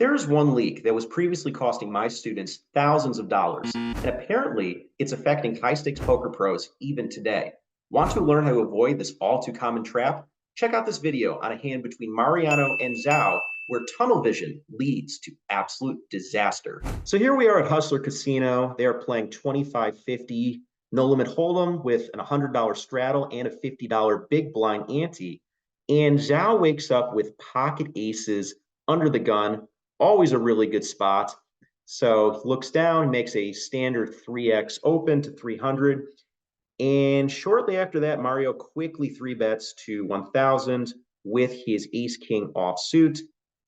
There's one leak that was previously costing my students thousands of dollars, and apparently it's affecting high stakes poker pros even today. Want to learn how to avoid this all too common trap? Check out this video on a hand between Mariano and Zhao, where tunnel vision leads to absolute disaster. So here we are at Hustler Casino. They are playing 25-50 no limit hold'em with an $100 straddle and a $50 big blind ante. And Zhao wakes up with pocket aces under the gun, always a really good spot. So he looks down, makes a standard 3x open to 300. And shortly after that, Mario quickly 3-bets to 1,000 with his ace-king offsuit,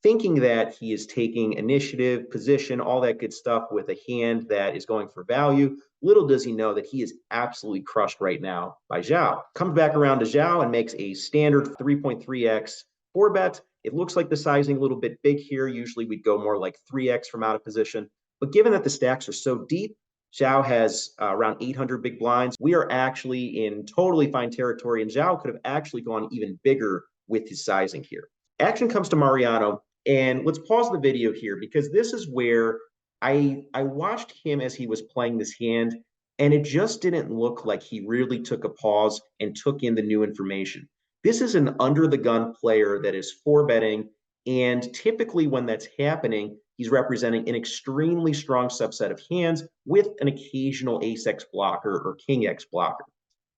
thinking that he is taking initiative, position, all that good stuff with a hand that is going for value. Little does he know that he is absolutely crushed right now by Zhao. Comes back around to Zhao and makes a standard 3.3x 4-bet. It looks like the sizing a little bit big here. Usually we'd go more like 3x from out of position. But given that the stacks are so deep, Zhao has around 800 big blinds. We are actually in totally fine territory, and Zhao could have actually gone even bigger with his sizing here. Action comes to Mariano, and let's pause the video here because this is where I watched him as he was playing this hand, and it just didn't look like he really took a pause and took in the new information. This is an under-the-gun player that is 4-betting, and typically when that's happening, he's representing an extremely strong subset of hands with an occasional ace-x blocker or king-x blocker.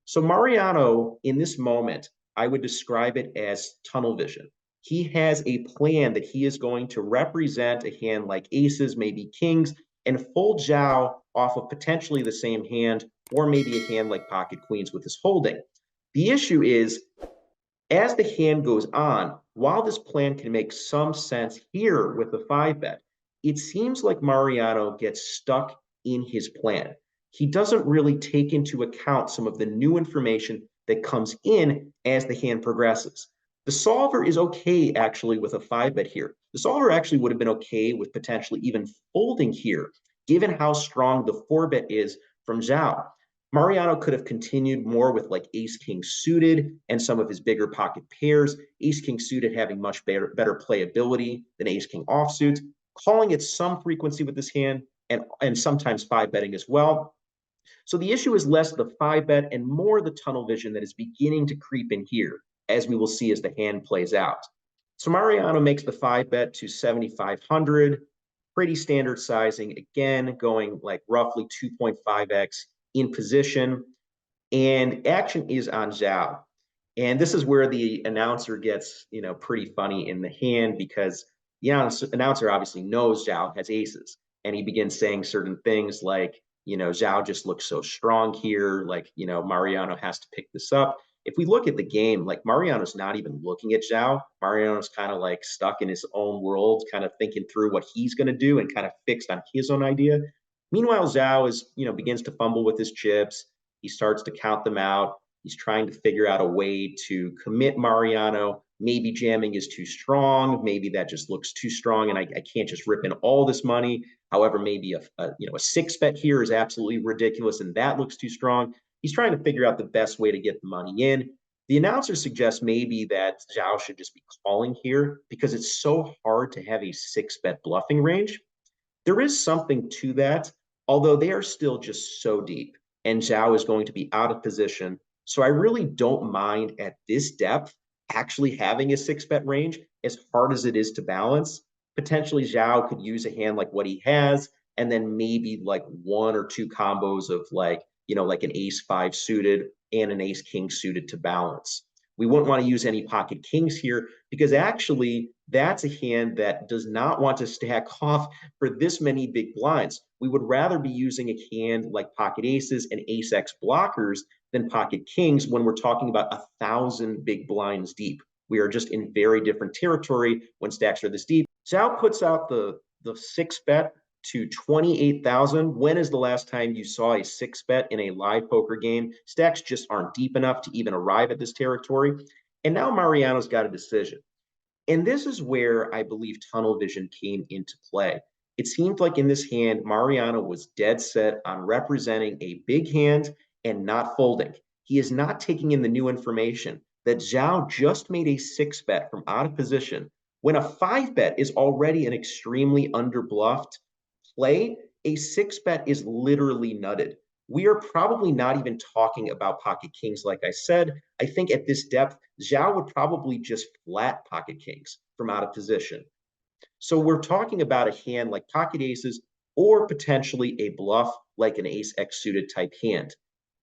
So Mariano, in this moment, I would describe it as tunnel vision. He has a plan that he is going to represent a hand like aces, maybe kings, and fold Zhao off of potentially the same hand, or maybe a hand like pocket queens with his holding. The issue is, as the hand goes on, while this plan can make some sense here with the 5-bet, it seems like Mariano gets stuck in his plan. He doesn't really take into account some of the new information that comes in as the hand progresses. The solver is okay actually with a 5-bet here. The solver actually would have been okay with potentially even folding here, given how strong the 4-bet is from Zhao. Mariano could have continued more with like ace-king suited and some of his bigger pocket pairs, ace-king suited having much better playability than ace-king offsuit, calling it some frequency with this hand and sometimes 5-betting as well. So the issue is less the 5-bet and more the tunnel vision that is beginning to creep in here, as we will see as the hand plays out. So Mariano makes the 5-bet to 7,500, pretty standard sizing, again, going like roughly 2.5x in position, and action is on Zhao. And this is where the announcer gets, pretty funny in the hand because the announcer obviously knows Zhao has aces, and he begins saying certain things like, Zhao just looks so strong here, like, Mariano has to pick this up. If we look at the game, like Mariano's not even looking at Zhao. Mariano's kind of like stuck in his own world, kind of thinking through what he's going to do and kind of fixed on his own idea. Meanwhile, Zhao begins to fumble with his chips. He starts to count them out. He's trying to figure out a way to commit Mariano. Maybe jamming is too strong. Maybe that just looks too strong, and I can't just rip in all this money. However, maybe a 6-bet here is absolutely ridiculous, and that looks too strong. He's trying to figure out the best way to get the money in. The announcer suggests maybe that Zhao should just be calling here because it's so hard to have a 6-bet bluffing range. There is something to that, although they are still just so deep, and Zhao is going to be out of position. So I really don't mind at this depth actually having a 6-bet range, as hard as it is to balance. Potentially Zhao could use a hand like what he has, and then maybe like 1 or 2 combos of like an ace-5 suited and an ace-king suited to balance. We wouldn't want to use any pocket kings here because actually that's a hand that does not want to stack off for this many big blinds. We would rather be using a hand like pocket aces and ace-x blockers than pocket kings when we're talking about 1,000 big blinds deep. We are just in very different territory when stacks are this deep. Zhao puts out the 6-bet to 28,000. When is the last time you saw a 6-bet in a live poker game? Stacks just aren't deep enough to even arrive at this territory. And now Mariano's got a decision. And this is where I believe tunnel vision came into play. It seemed like in this hand, Mariano was dead set on representing a big hand and not folding. He is not taking in the new information that Zhao just made a 6-bet from out of position When a 5-bet is already an extremely underbluffed play, a 6-bet is literally nutted. We are probably not even talking about pocket kings, like I said. I think at this depth, Zhao would probably just flat pocket kings from out of position. So we're talking about a hand like pocket aces or potentially a bluff like an ace X suited type hand.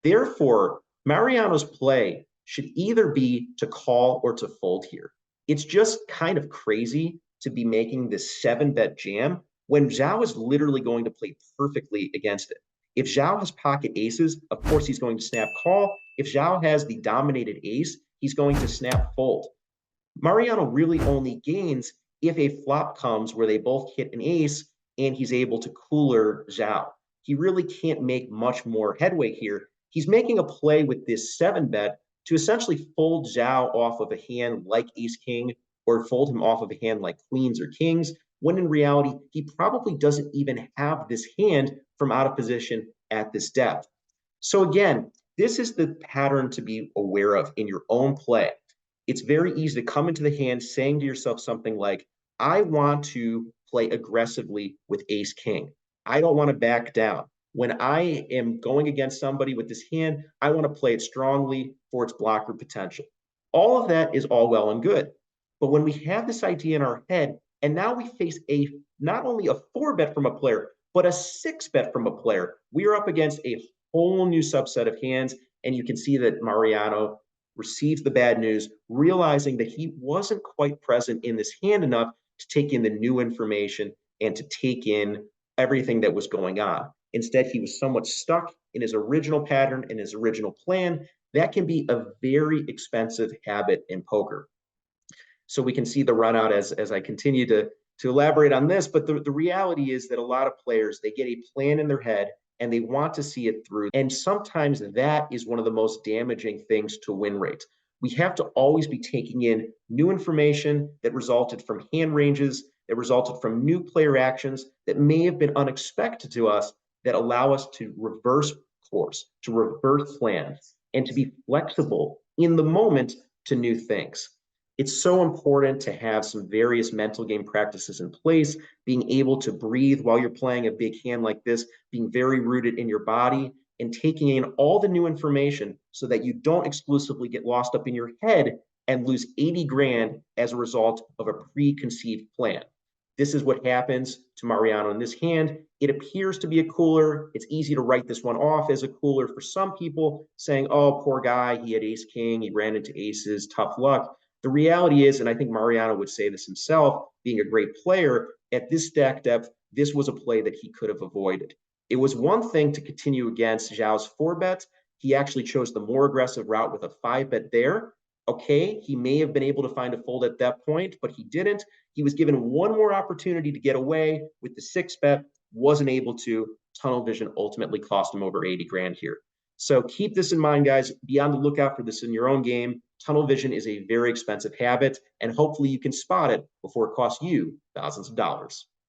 Therefore, Mariano's play should either be to call or to fold here. It's just kind of crazy to be making this 7-bet jam when Zhao is literally going to play perfectly against it. If Zhao has pocket aces, of course he's going to snap call. If Zhao has the dominated ace, he's going to snap fold. Mariano really only gains if a flop comes where they both hit an ace and he's able to cooler Zhao. He really can't make much more headway here. He's making a play with this 7-bet to essentially fold Zhao off of a hand like ace king or fold him off of a hand like queens or kings, when in reality, he probably doesn't even have this hand from out of position at this depth. So again, this is the pattern to be aware of in your own play. It's very easy to come into the hand saying to yourself something like, I want to play aggressively with ace king. I don't want to back down. When I am going against somebody with this hand, I want to play it strongly for its blocker potential. All of that is all well and good. But when we have this idea in our head, and now we face a not only a 4-bet from a player, but a 6-bet from a player, we are up against a whole new subset of hands. And you can see that Mariano receives the bad news, realizing that he wasn't quite present in this hand enough to take in the new information and to take in everything that was going on. Instead, he was somewhat stuck in his original pattern and his original plan. That can be a very expensive habit in poker. So we can see the run out as I continue to elaborate on this. But the reality is that a lot of players, they get a plan in their head and they want to see it through. And sometimes that is one of the most damaging things to win rate. We have to always be taking in new information that resulted from hand ranges, that resulted from new player actions that may have been unexpected to us, that allow us to reverse course, to reverse plan, and to be flexible in the moment to new things. It's so important to have some various mental game practices in place, being able to breathe while you're playing a big hand like this, being very rooted in your body, and taking in all the new information so that you don't exclusively get lost up in your head and lose 80 grand as a result of a preconceived plan. This is what happens to Mariano in this hand. It appears to be a cooler. It's easy to write this one off as a cooler for some people, saying, oh, poor guy, he had ace king, he ran into aces, tough luck. The reality is, and I think Mariano would say this himself, being a great player, at this stack depth, this was a play that he could have avoided. It was one thing to continue against Zhao's 4-bet. He actually chose the more aggressive route with a 5-bet there. Okay, he may have been able to find a fold at that point, but he didn't. He was given one more opportunity to get away with the 6-bet, wasn't able to. Tunnel vision ultimately cost him over 80 grand here. So keep this in mind, guys. Be on the lookout for this in your own game. Tunnel vision is a very expensive habit, and hopefully you can spot it before it costs you thousands of dollars.